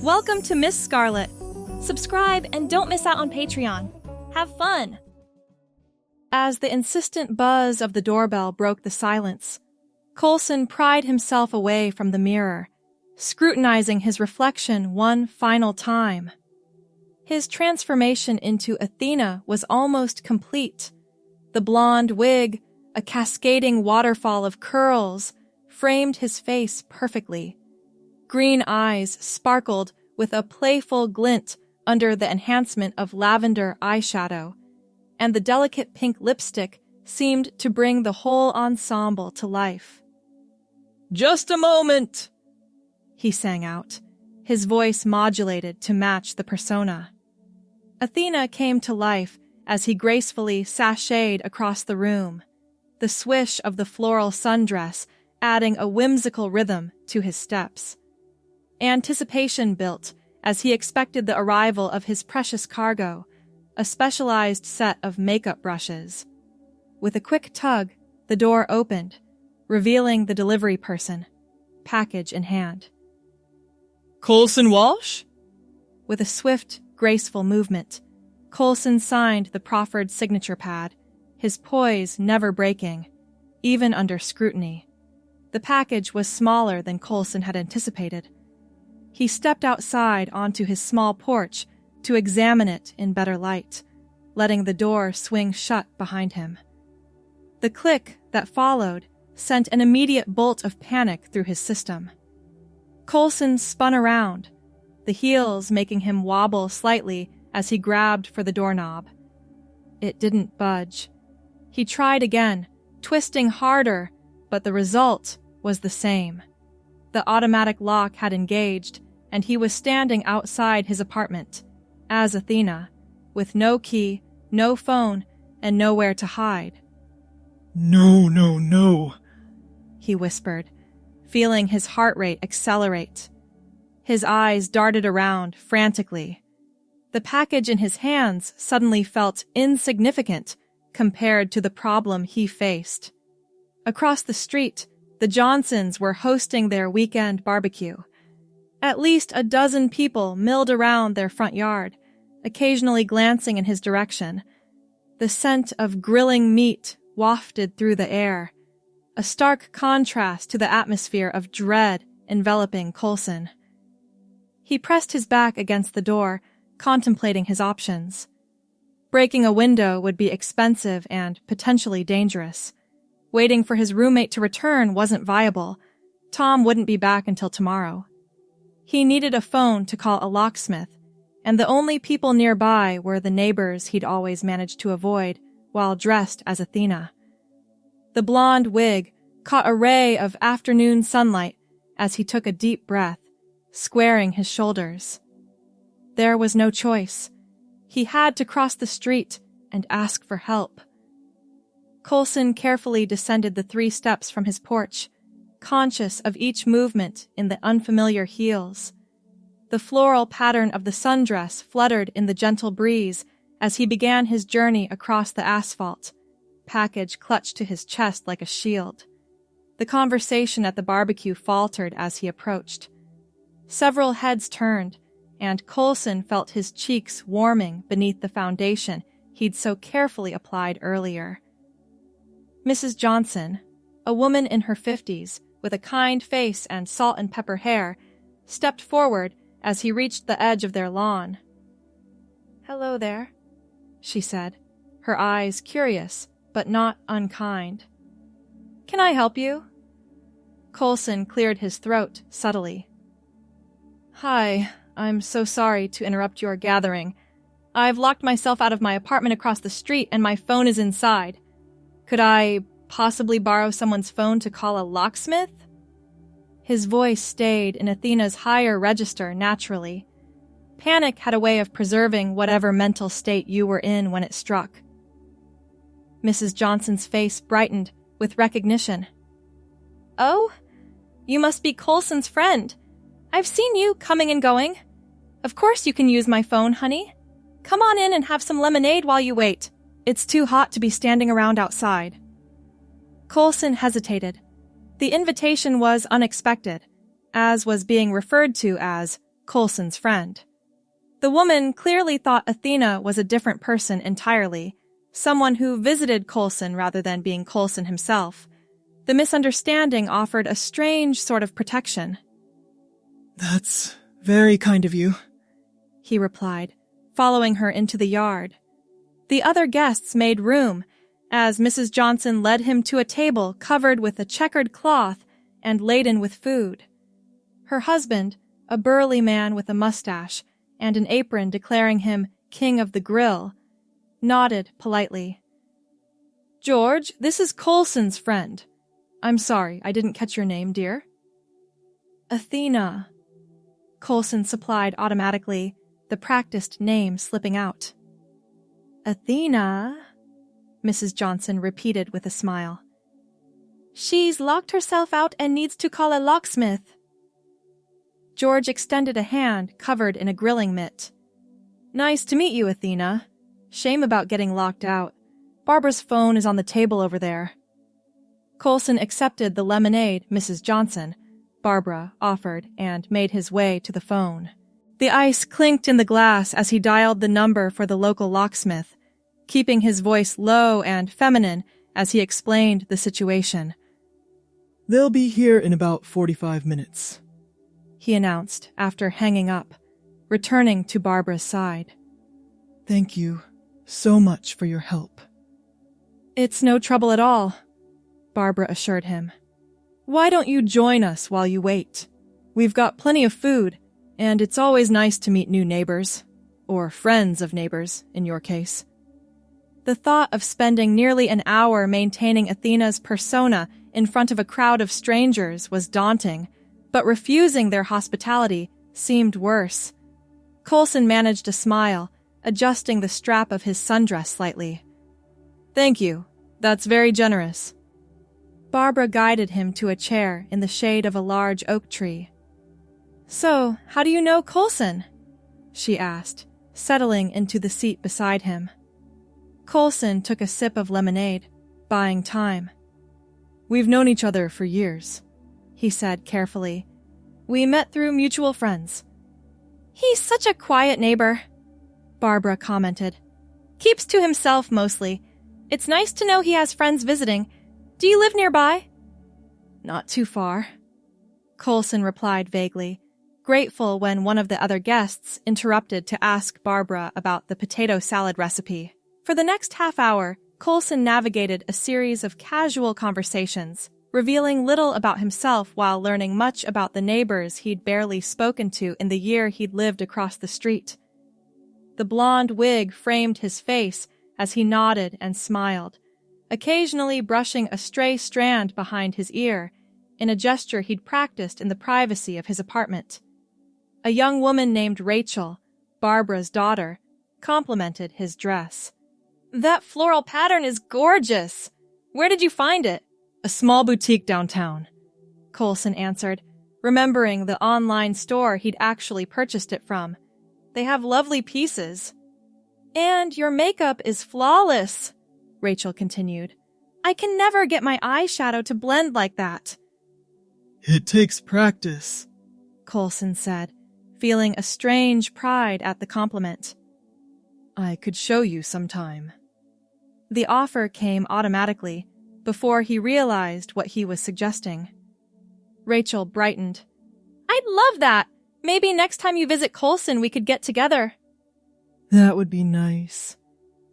Welcome to Miss Scarlett. Subscribe and don't miss out on Patreon. Have fun! As the insistent buzz of the doorbell broke the silence, Coulson pried himself away from the mirror, scrutinizing his reflection one final time. His transformation into Athena was almost complete. The blonde wig, a cascading waterfall of curls, framed his face perfectly. Green eyes sparkled with a playful glint under the enhancement of lavender eyeshadow, and the delicate pink lipstick seemed to bring the whole ensemble to life. "Just a moment," he sang out, his voice modulated to match the persona. Athena came to life as he gracefully sashayed across the room, the swish of the floral sundress adding a whimsical rhythm to his steps. Anticipation built as he expected the arrival of his precious cargo, a specialized set of makeup brushes. With a quick tug, the door opened, revealing the delivery person, package in hand. "Coulson Walsh?" With a swift, graceful movement, Coulson signed the proffered signature pad, his poise never breaking, even under scrutiny. The package was smaller than Coulson had anticipated. He stepped outside onto his small porch to examine it in better light, letting the door swing shut behind him. The click that followed sent an immediate bolt of panic through his system. Coulson spun around, the heels making him wobble slightly as he grabbed for the doorknob. It didn't budge. He tried again, twisting harder, but the result was the same. The automatic lock had engaged, and he was standing outside his apartment, as Athena, with no key, no phone, and nowhere to hide. No, he whispered, feeling his heart rate accelerate. His eyes darted around frantically. The package in his hands suddenly felt insignificant compared to the problem he faced. Across the street, the Johnsons were hosting their weekend barbecue. At least a dozen people milled around their front yard, occasionally glancing in his direction. The scent of grilling meat wafted through the air, a stark contrast to the atmosphere of dread enveloping Coulson. He pressed his back against the door, contemplating his options. Breaking a window would be expensive and potentially dangerous. Waiting for his roommate to return wasn't viable. Tom wouldn't be back until tomorrow. He needed a phone to call a locksmith, and the only people nearby were the neighbors he'd always managed to avoid while dressed as Athena. The blonde wig caught a ray of afternoon sunlight as he took a deep breath, squaring his shoulders. There was no choice. He had to cross the street and ask for help. Coulson carefully descended the 3 steps from his porch, conscious of each movement in the unfamiliar heels. The floral pattern of the sundress fluttered in the gentle breeze as he began his journey across the asphalt, package clutched to his chest like a shield. The conversation at the barbecue faltered as he approached. Several heads turned, and Coulson felt his cheeks warming beneath the foundation he'd so carefully applied earlier. Mrs. Johnson, a woman in her 50s with a kind face and salt and pepper hair, stepped forward as he reached the edge of their lawn. "Hello there," she said, her eyes curious but not unkind. "Can I help you?" Coulson cleared his throat subtly. "Hi, I'm so sorry to interrupt your gathering. I've locked myself out of my apartment across the street and my phone is inside. Could I possibly borrow someone's phone to call a locksmith?" His voice stayed in Athena's higher register naturally. Panic had a way of preserving whatever mental state you were in when it struck. Mrs. Johnson's face brightened with recognition. "Oh, you must be Coulson's friend. I've seen you coming and going. Of course you can use my phone, honey. Come on in and have some lemonade while you wait. It's too hot to be standing around outside." Coulson hesitated. The invitation was unexpected, as was being referred to as Coulson's friend. The woman clearly thought Athena was a different person entirely, someone who visited Coulson rather than being Coulson himself. The misunderstanding offered a strange sort of protection. "That's very kind of you," he replied, following her into the yard. The other guests made room as Mrs. Johnson led him to a table covered with a checkered cloth and laden with food. Her husband, a burly man with a mustache and an apron declaring him King of the Grill, nodded politely. "George, this is Coulson's friend. I'm sorry, I didn't catch your name, dear." "Athena," Coulson supplied automatically, the practiced name slipping out. "Athena," Mrs. Johnson repeated with a smile. "She's locked herself out and needs to call a locksmith." George extended a hand covered in a grilling mitt. "Nice to meet you, Athena. Shame about getting locked out. Barbara's phone is on the table over there." Coulson accepted the lemonade Mrs. Johnson, Barbara, offered and made his way to the phone. The ice clinked in the glass as he dialed the number for the local locksmith, keeping his voice low and feminine as he explained the situation. "They'll be here in about 45 minutes, he announced after hanging up, returning to Barbara's side. "Thank you so much for your help." "It's no trouble at all," Barbara assured him. "Why don't you join us while you wait? We've got plenty of food, and it's always nice to meet new neighbors, or friends of neighbors, in your case." The thought of spending nearly an hour maintaining Athena's persona in front of a crowd of strangers was daunting, but refusing their hospitality seemed worse. Coulson managed a smile, adjusting the strap of his sundress slightly. "Thank you. That's very generous." Barbara guided him to a chair in the shade of a large oak tree. "So, how do you know Coulson?" she asked, settling into the seat beside him. Coulson took a sip of lemonade, buying time. "We've known each other for years," he said carefully. "We met through mutual friends." "He's such a quiet neighbor," Barbara commented. "Keeps to himself mostly. It's nice to know he has friends visiting. Do you live nearby?" "Not too far," Coulson replied vaguely, grateful when one of the other guests interrupted to ask Barbara about the potato salad recipe. For the next half hour, Coulson navigated a series of casual conversations, revealing little about himself while learning much about the neighbors he'd barely spoken to in the year he'd lived across the street. The blonde wig framed his face as he nodded and smiled, occasionally brushing a stray strand behind his ear, in a gesture he'd practiced in the privacy of his apartment. A young woman named Rachel, Barbara's daughter, complimented his dress. "That floral pattern is gorgeous! Where did you find it?" "A small boutique downtown," Coulson answered, remembering the online store he'd actually purchased it from. "They have lovely pieces." "And your makeup is flawless," Rachel continued. "I can never get my eyeshadow to blend like that." "It takes practice," Coulson said, feeling a strange pride at the compliment. "I could show you sometime." The offer came automatically, before he realized what he was suggesting. Rachel brightened. "I'd love that! Maybe next time you visit Coulson we could get together." "That would be nice,"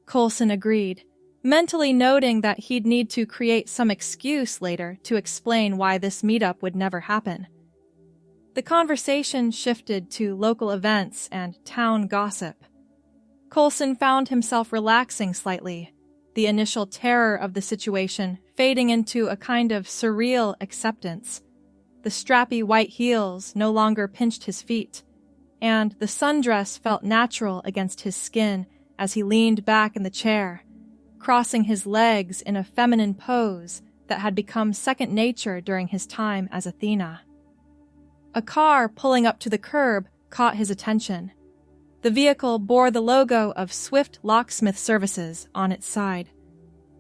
Coulson agreed, mentally noting that he'd need to create some excuse later to explain why this meetup would never happen. The conversation shifted to local events and town gossip. Coulson found himself relaxing slightly, the initial terror of the situation fading into a kind of surreal acceptance. The strappy white heels no longer pinched his feet, and the sundress felt natural against his skin as he leaned back in the chair, crossing his legs in a feminine pose that had become second nature during his time as Athena. A car pulling up to the curb caught his attention. The vehicle bore the logo of Swift Locksmith Services on its side.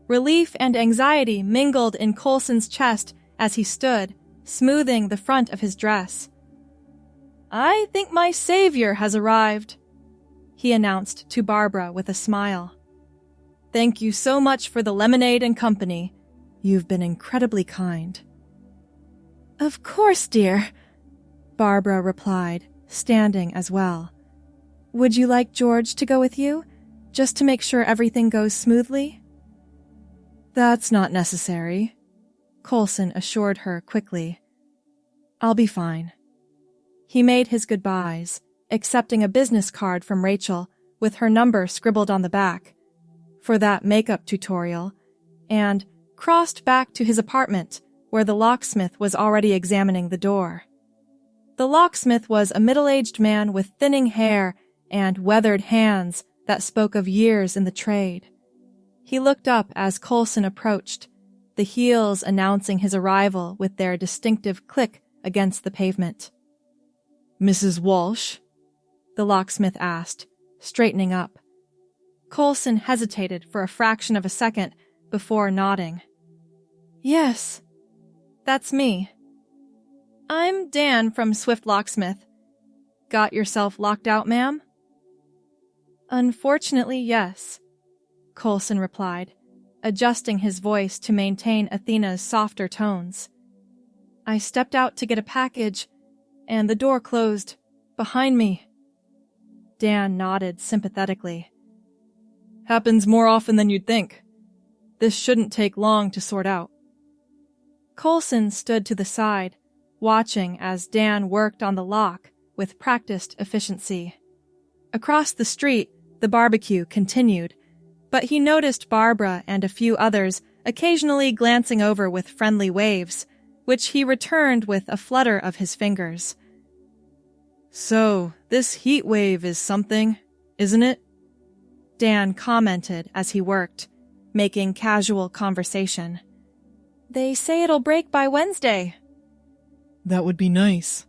Relief and anxiety mingled in Coulson's chest as he stood, smoothing the front of his dress. "I think my savior has arrived," he announced to Barbara with a smile. "Thank you so much for the lemonade and company. You've been incredibly kind." "Of course, dear," Barbara replied, standing as well. "Would you like George to go with you, just to make sure everything goes smoothly?" "That's not necessary," Coulson assured her quickly. "I'll be fine." He made his goodbyes, accepting a business card from Rachel with her number scribbled on the back for that makeup tutorial, and crossed back to his apartment where the locksmith was already examining the door. The locksmith was a middle-aged man with thinning hair and weathered hands that spoke of years in the trade. He looked up as Coulson approached, the heels announcing his arrival with their distinctive click against the pavement. "Mrs. Walsh?" the locksmith asked, straightening up. Coulson hesitated for a fraction of a second before nodding. "Yes, that's me. I'm Dan from Swift Locksmith. Got yourself locked out, ma'am?" "Unfortunately, yes," Coulson replied, adjusting his voice to maintain Athena's softer tones. "I stepped out to get a package, and the door closed, behind me." Dan nodded sympathetically. "Happens more often than you'd think. This shouldn't take long to sort out." Coulson stood to the side, watching as Dan worked on the lock with practiced efficiency. Across the street, the barbecue continued, but he noticed Barbara and a few others occasionally glancing over with friendly waves, which he returned with a flutter of his fingers. "So, this heat wave is something, isn't it?" Dan commented as he worked, making casual conversation. "They say it'll break by Wednesday." That would be nice,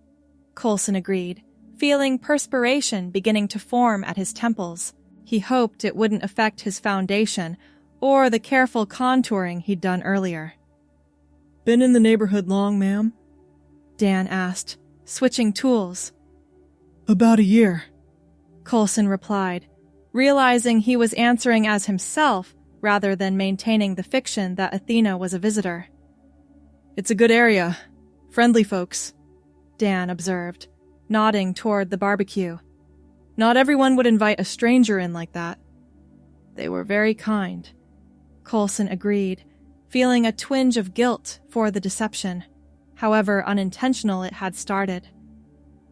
Coulson agreed, feeling perspiration beginning to form at his temples. He hoped it wouldn't affect his foundation or the careful contouring he'd done earlier. "Been in the neighborhood long, ma'am?" Dan asked, switching tools. "About a year," Coulson replied, realizing he was answering as himself rather than maintaining the fiction that Athena was a visitor. "It's a good area. Friendly folks," Dan observed, nodding toward the barbecue. "Not everyone would invite a stranger in like that." "They were very kind," Coulson agreed, feeling a twinge of guilt for the deception, however unintentional it had started.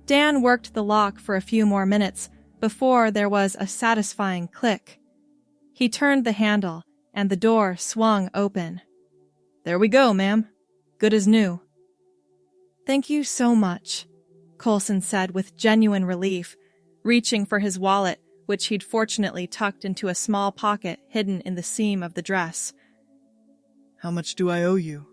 Dan worked the lock for a few more minutes before there was a satisfying click. He turned the handle, and the door swung open. "There we go, ma'am. Good as new." "Thank you so much," Coulson said with genuine relief, reaching for his wallet, which he'd fortunately tucked into a small pocket hidden in the seam of the dress. "How much do I owe you?"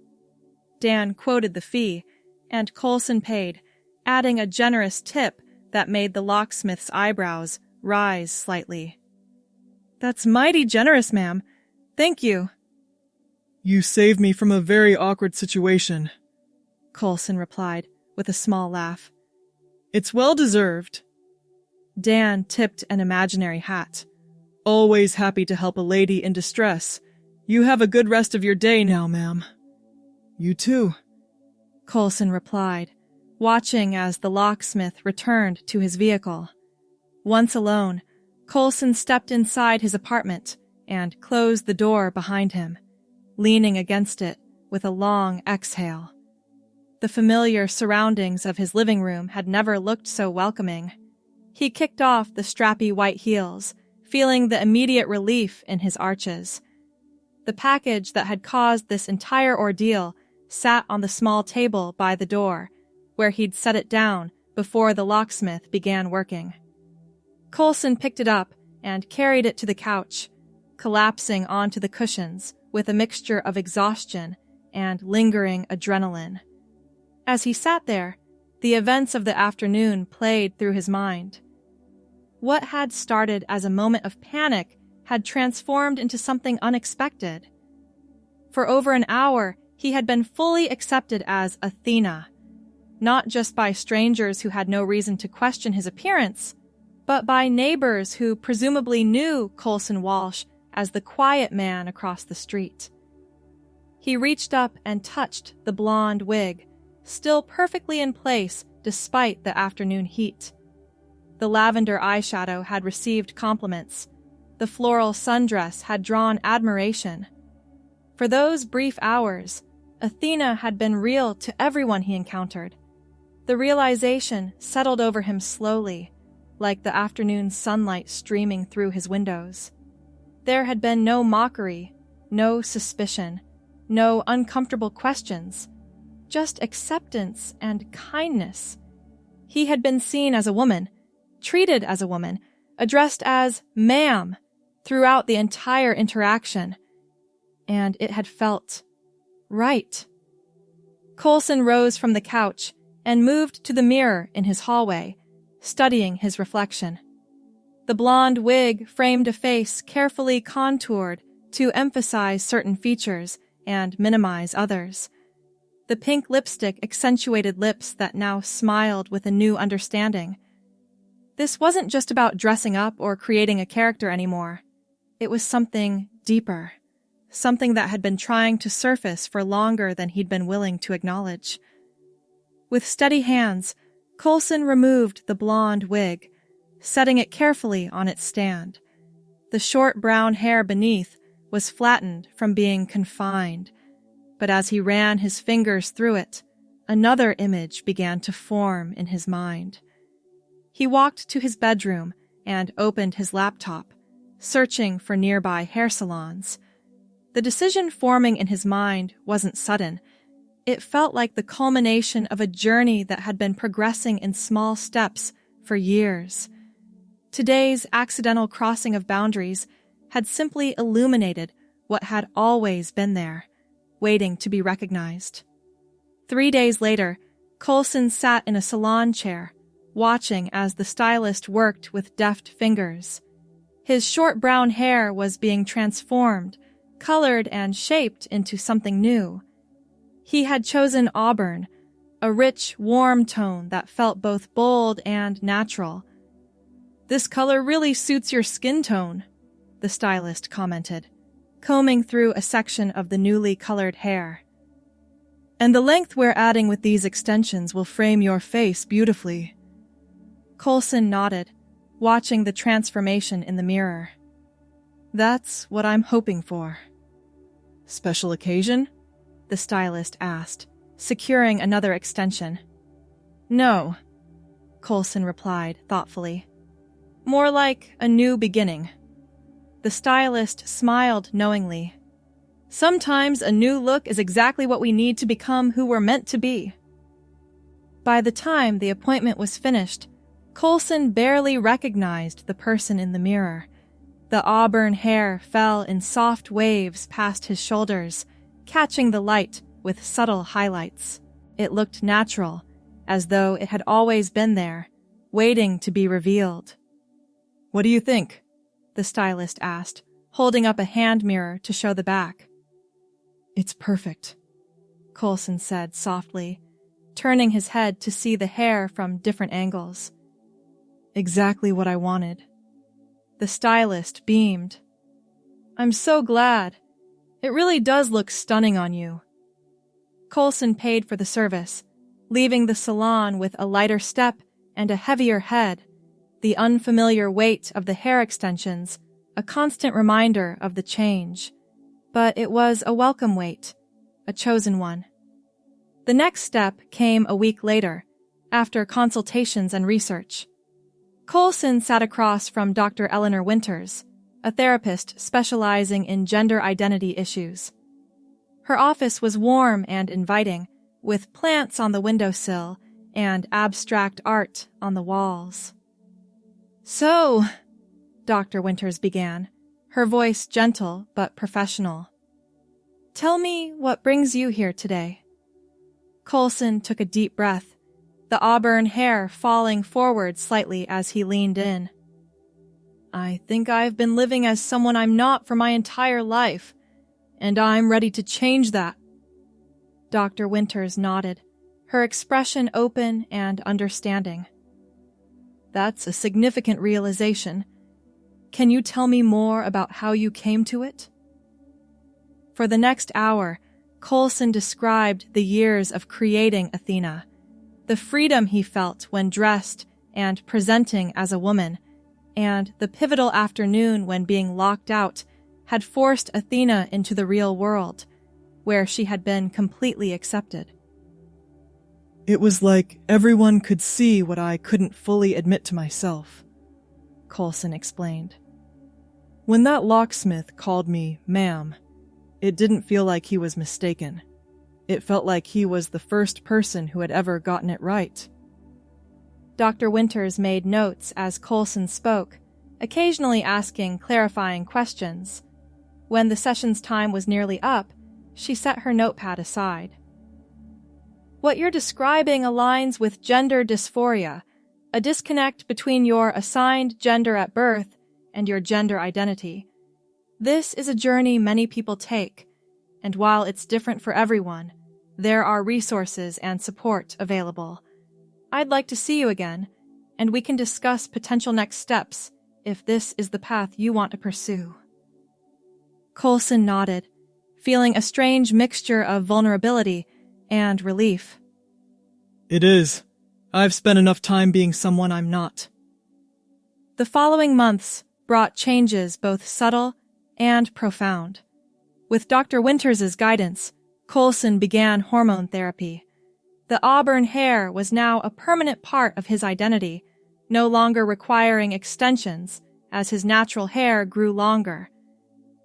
Dan quoted the fee, and Coulson paid, adding a generous tip that made the locksmith's eyebrows rise slightly. "That's mighty generous, ma'am. Thank you." "You saved me from a very awkward situation," Coulson replied with a small laugh. "It's well deserved." Dan tipped an imaginary hat. "Always happy to help a lady in distress. You have a good rest of your day now, ma'am." "You too," Coulson replied, watching as the locksmith returned to his vehicle. Once alone, Coulson stepped inside his apartment and closed the door behind him, leaning against it with a long exhale. The familiar surroundings of his living room had never looked so welcoming. He kicked off the strappy white heels, feeling the immediate relief in his arches. The package that had caused this entire ordeal sat on the small table by the door, where he'd set it down before the locksmith began working. Coulson picked it up and carried it to the couch, collapsing onto the cushions with a mixture of exhaustion and lingering adrenaline. As he sat there, the events of the afternoon played through his mind. What had started as a moment of panic had transformed into something unexpected. For over an hour, he had been fully accepted as Athena. not just by strangers who had no reason to question his appearance, but by neighbors who presumably knew Coulson Walsh as the quiet man across the street. He reached up and touched the blonde wig, still perfectly in place despite the afternoon heat. The lavender eyeshadow had received compliments. The floral sundress had drawn admiration. For those brief hours, Athena had been real to everyone he encountered. The realization settled over him slowly, like the afternoon sunlight streaming through his windows. There had been no mockery, no suspicion, no uncomfortable questions, just acceptance and kindness. He had been seen as a woman, treated as a woman, addressed as ma'am throughout the entire interaction, and it had felt right. Coulson rose from the couch and moved to the mirror in his hallway, studying his reflection. The blonde wig framed a face carefully contoured to emphasize certain features and minimize others. The pink lipstick accentuated lips that now smiled with a new understanding. This wasn't just about dressing up or creating a character anymore. It was something deeper, something that had been trying to surface for longer than he'd been willing to acknowledge. With steady hands, Coulson removed the blonde wig, setting it carefully on its stand. The short brown hair beneath was flattened from being confined, but as he ran his fingers through it, another image began to form in his mind. He walked to his bedroom and opened his laptop, searching for nearby hair salons. The decision forming in his mind wasn't sudden. It felt like the culmination of a journey that had been progressing in small steps for years. Today's accidental crossing of boundaries had simply illuminated what had always been there, waiting to be recognized. 3 days later, Coulson sat in a salon chair, watching as the stylist worked with deft fingers. His short brown hair was being transformed, colored and shaped into something new. He had chosen auburn, a rich, warm tone that felt both bold and natural. "This color really suits your skin tone," the stylist commented, combing through a section of the newly colored hair. "And the length we're adding with these extensions will frame your face beautifully." Coulson nodded, watching the transformation in the mirror. "That's what I'm hoping for." "Special occasion?" the stylist asked, securing another extension. "No," Coulson replied thoughtfully. "More like a new beginning." The stylist smiled knowingly. "Sometimes a new look is exactly what we need to become who we're meant to be." By the time the appointment was finished, Coulson barely recognized the person in the mirror. The auburn hair fell in soft waves past his shoulders, catching the light with subtle highlights. It looked natural, as though it had always been there, waiting to be revealed. "What do you think?" the stylist asked, holding up a hand mirror to show the back. "It's perfect," Coulson said softly, turning his head to see the hair from different angles. "Exactly what I wanted." The stylist beamed. "I'm so glad. It really does look stunning on you." Coulson paid for the service, leaving the salon with a lighter step and a heavier head, the unfamiliar weight of the hair extensions, a constant reminder of the change. But it was a welcome weight, a chosen one. The next step came a week later, after consultations and research. Coulson sat across from Dr. Eleanor Winters, a therapist specializing in gender identity issues. Her office was warm and inviting, with plants on the windowsill and abstract art on the walls. "So," Dr. Winters began, her voice gentle but professional. "Tell me what brings you here today." Coulson took a deep breath, the auburn hair falling forward slightly as he leaned in. "I think I've been living as someone I'm not for my entire life, and I'm ready to change that." Dr. Winters nodded, her expression open and understanding. That's a significant realization. Can you tell me more about how you came to it? For the next hour, Coulson described the years of creating Athena, the freedom he felt when dressed and presenting as a woman, and the pivotal afternoon when being locked out had forced Athena into the real world, where she had been completely accepted. It was like everyone could see what I couldn't fully admit to myself, Coulson explained. When that locksmith called me ma'am, it didn't feel like he was mistaken. It felt like he was the first person who had ever gotten it right. Dr. Winters made notes as Coulson spoke, occasionally asking clarifying questions. When the session's time was nearly up, she set her notepad aside. What you're describing aligns with gender dysphoria, a disconnect between your assigned gender at birth and your gender identity. This is a journey many people take, and while it's different for everyone, there are resources and support available. I'd like to see you again, and we can discuss potential next steps if this is the path you want to pursue. Coulson nodded, feeling a strange mixture of vulnerability and relief. It is. I've spent enough time being someone I'm not. The following months brought changes both subtle and profound. With Dr. Winters' guidance, Coulson began hormone therapy. The auburn hair was now a permanent part of his identity, no longer requiring extensions as his natural hair grew longer.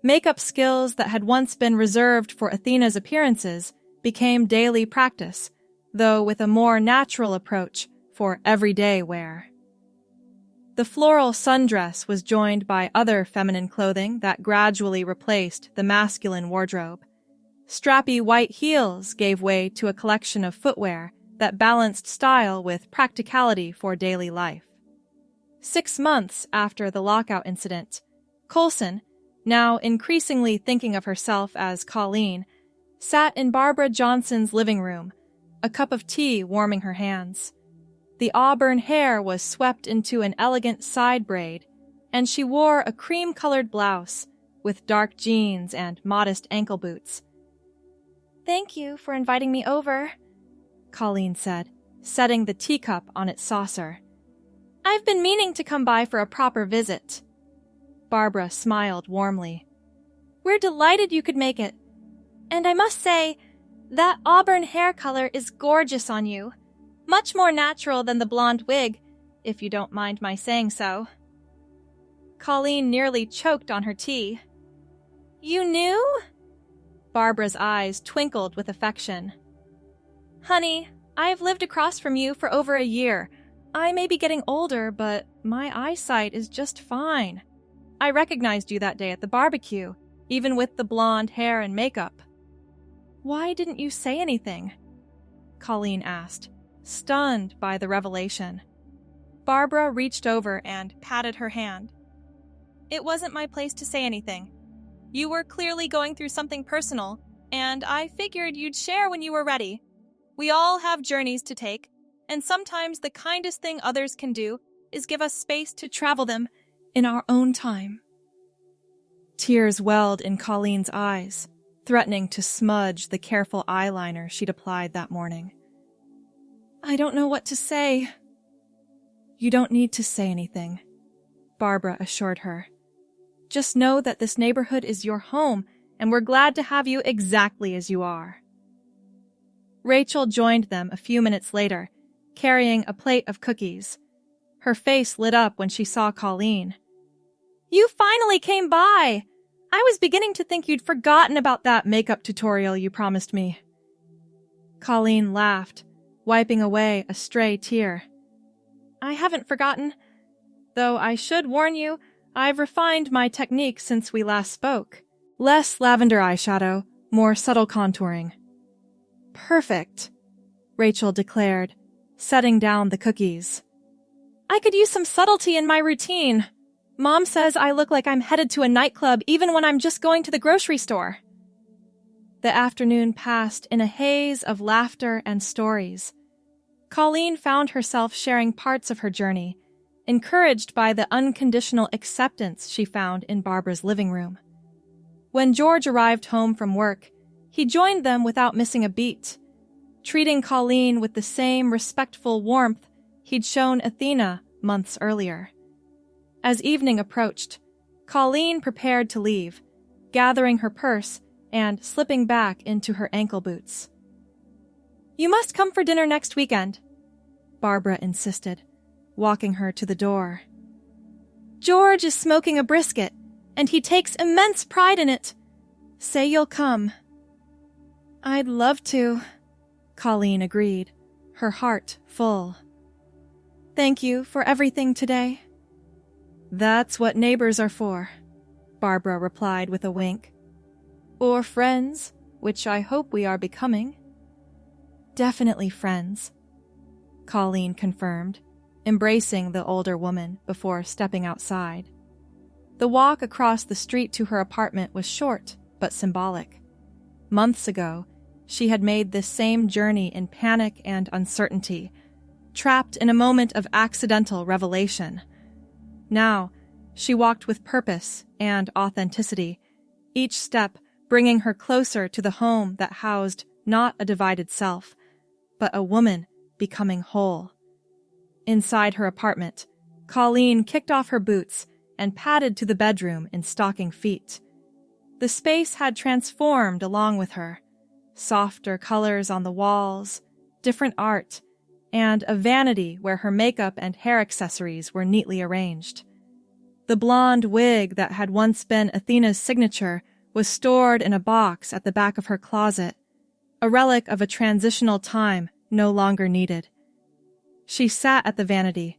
Makeup skills that had once been reserved for Athena's appearances became daily practice, though with a more natural approach for everyday wear. The floral sundress was joined by other feminine clothing that gradually replaced the masculine wardrobe. Strappy white heels gave way to a collection of footwear that balanced style with practicality for daily life. 6 months after the lockout incident, Coulson, now increasingly thinking of herself as Colleen, sat in Barbara Johnson's living room, a cup of tea warming her hands. The auburn hair was swept into an elegant side braid, and she wore a cream-colored blouse with dark jeans and modest ankle boots. "Thank you for inviting me over," Colleen said, setting the teacup on its saucer. "I've been meaning to come by for a proper visit." Barbara smiled warmly. "We're delighted you could make it. And I must say, that auburn hair color is gorgeous on you. Much more natural than the blonde wig, if you don't mind my saying so." Colleen nearly choked on her tea. "You knew?" Barbara's eyes twinkled with affection. "Honey, I've lived across from you for over a year. I may be getting older, but my eyesight is just fine. I recognized you that day at the barbecue, even with the blonde hair and makeup." "Why didn't you say anything?" Colleen asked, stunned by the revelation. Barbara reached over and patted her hand. "It wasn't my place to say anything. You were clearly going through something personal, and I figured you'd share when you were ready. We all have journeys to take, and sometimes the kindest thing others can do is give us space to travel them in our own time." Tears welled in Colleen's eyes, threatening to smudge the careful eyeliner she'd applied that morning. "I don't know what to say." "You don't need to say anything," Barbara assured her. "Just know that this neighborhood is your home, and we're glad to have you exactly as you are." Rachel joined them a few minutes later, carrying a plate of cookies. Her face lit up when she saw Colleen. "You finally came by! I was beginning to think you'd forgotten about that makeup tutorial you promised me." Colleen laughed, wiping away a stray tear. "I haven't forgotten. Though I should warn you, I've refined my technique since we last spoke. Less lavender eyeshadow, more subtle contouring." "Perfect," Rachel declared, setting down the cookies. "I could use some subtlety in my routine. Mom says I look like I'm headed to a nightclub even when I'm just going to the grocery store." The afternoon passed in a haze of laughter and stories. Colleen found herself sharing parts of her journey, encouraged by the unconditional acceptance she found in Barbara's living room. When George arrived home from work, he joined them without missing a beat, treating Colleen with the same respectful warmth he'd shown Athena months earlier. As evening approached, Colleen prepared to leave, gathering her purse and slipping back into her ankle boots. "You must come for dinner next weekend," Barbara insisted, walking her to the door. "George is smoking a brisket, and he takes immense pride in it. Say you'll come." "I'd love to," Colleen agreed, her heart full. "Thank you for everything today." "That's what neighbors are for," Barbara replied with a wink. "Or friends, which I hope we are becoming." "Definitely friends," Colleen confirmed, embracing the older woman before stepping outside. The walk across the street to her apartment was short but symbolic. Months ago, she had made this same journey in panic and uncertainty, trapped in a moment of accidental revelation. Now, she walked with purpose and authenticity, each step bringing her closer to the home that housed not a divided self, but a woman becoming whole. Inside her apartment, Colleen kicked off her boots and padded to the bedroom in stocking feet. The space had transformed along with her. Softer colors on the walls, different art, and a vanity where her makeup and hair accessories were neatly arranged. The blonde wig that had once been Athena's signature was stored in a box at the back of her closet, a relic of a transitional time no longer needed. She sat at the vanity,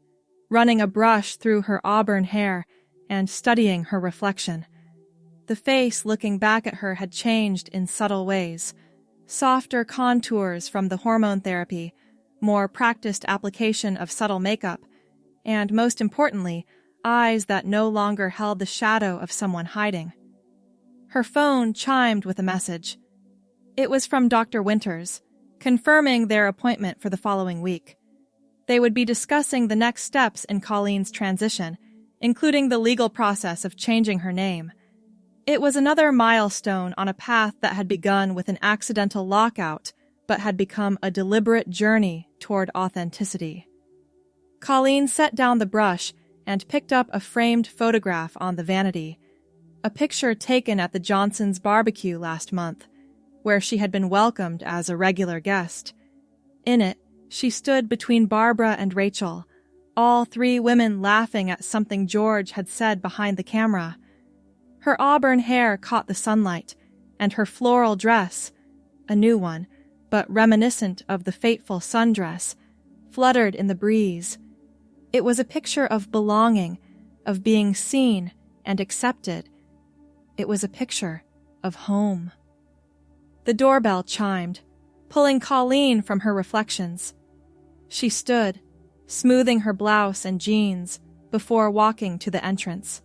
running a brush through her auburn hair and studying her reflection. The face looking back at her had changed in subtle ways. Softer contours from the hormone therapy, more practiced application of subtle makeup, and most importantly, eyes that no longer held the shadow of someone hiding. Her phone chimed with a message. It was from Dr. Winters, confirming their appointment for the following week. They would be discussing the next steps in Colleen's transition, including the legal process of changing her name. It was another milestone on a path that had begun with an accidental lockout, but had become a deliberate journey toward authenticity. Colleen set down the brush and picked up a framed photograph on the vanity, a picture taken at the Johnsons' barbecue last month, where she had been welcomed as a regular guest. In it, she stood between Barbara and Rachel, all three women laughing at something George had said behind the camera. Her auburn hair caught the sunlight, and her floral dress, a new one, but reminiscent of the fateful sundress, fluttered in the breeze. It was a picture of belonging, of being seen and accepted. It was a picture of home. The doorbell chimed, pulling Colleen from her reflections. She stood, smoothing her blouse and jeans, before walking to the entrance.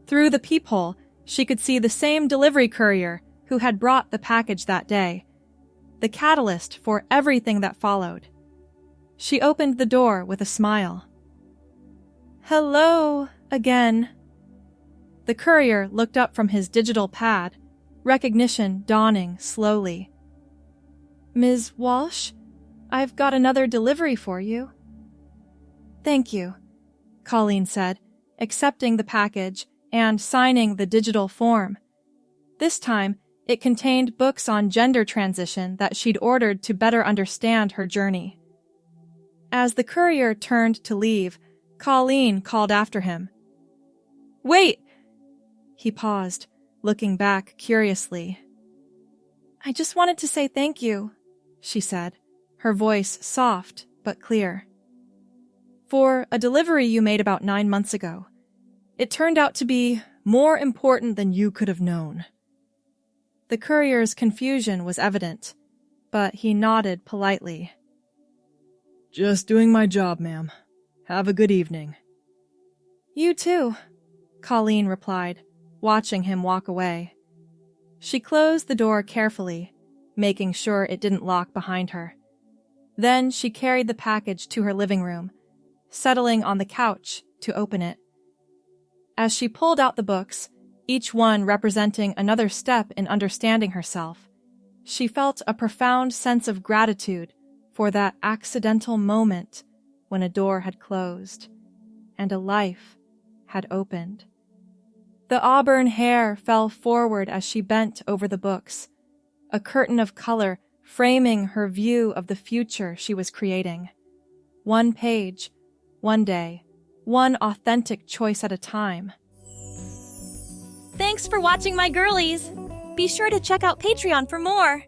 Through the peephole, she could see the same delivery courier who had brought the package that day, the catalyst for everything that followed. She opened the door with a smile. "Hello, again." The courier looked up from his digital pad, recognition dawning slowly. "Ms. Walsh, I've got another delivery for you." "Thank you," Colleen said, accepting the package and signing the digital form. This time, it contained books on gender transition that she'd ordered to better understand her journey. As the courier turned to leave, Colleen called after him. "Wait!" He paused, looking back curiously. "I just wanted to say thank you," she said, her voice soft but clear. "For a delivery you made about 9 months ago. It turned out to be more important than you could have known." The courier's confusion was evident, but he nodded politely. "Just doing my job, ma'am. Have a good evening." "You too," Colleen replied, watching him walk away. She closed the door carefully, making sure it didn't lock behind her. Then she carried the package to her living room, settling on the couch to open it. As she pulled out the books, each one representing another step in understanding herself, she felt a profound sense of gratitude for that accidental moment when a door had closed and a life had opened. The auburn hair fell forward as she bent over the books, a curtain of color framing her view of the future she was creating. One page, one day, one authentic choice at a time. Thanks for watching, my girlies! Be sure to check out Patreon for more!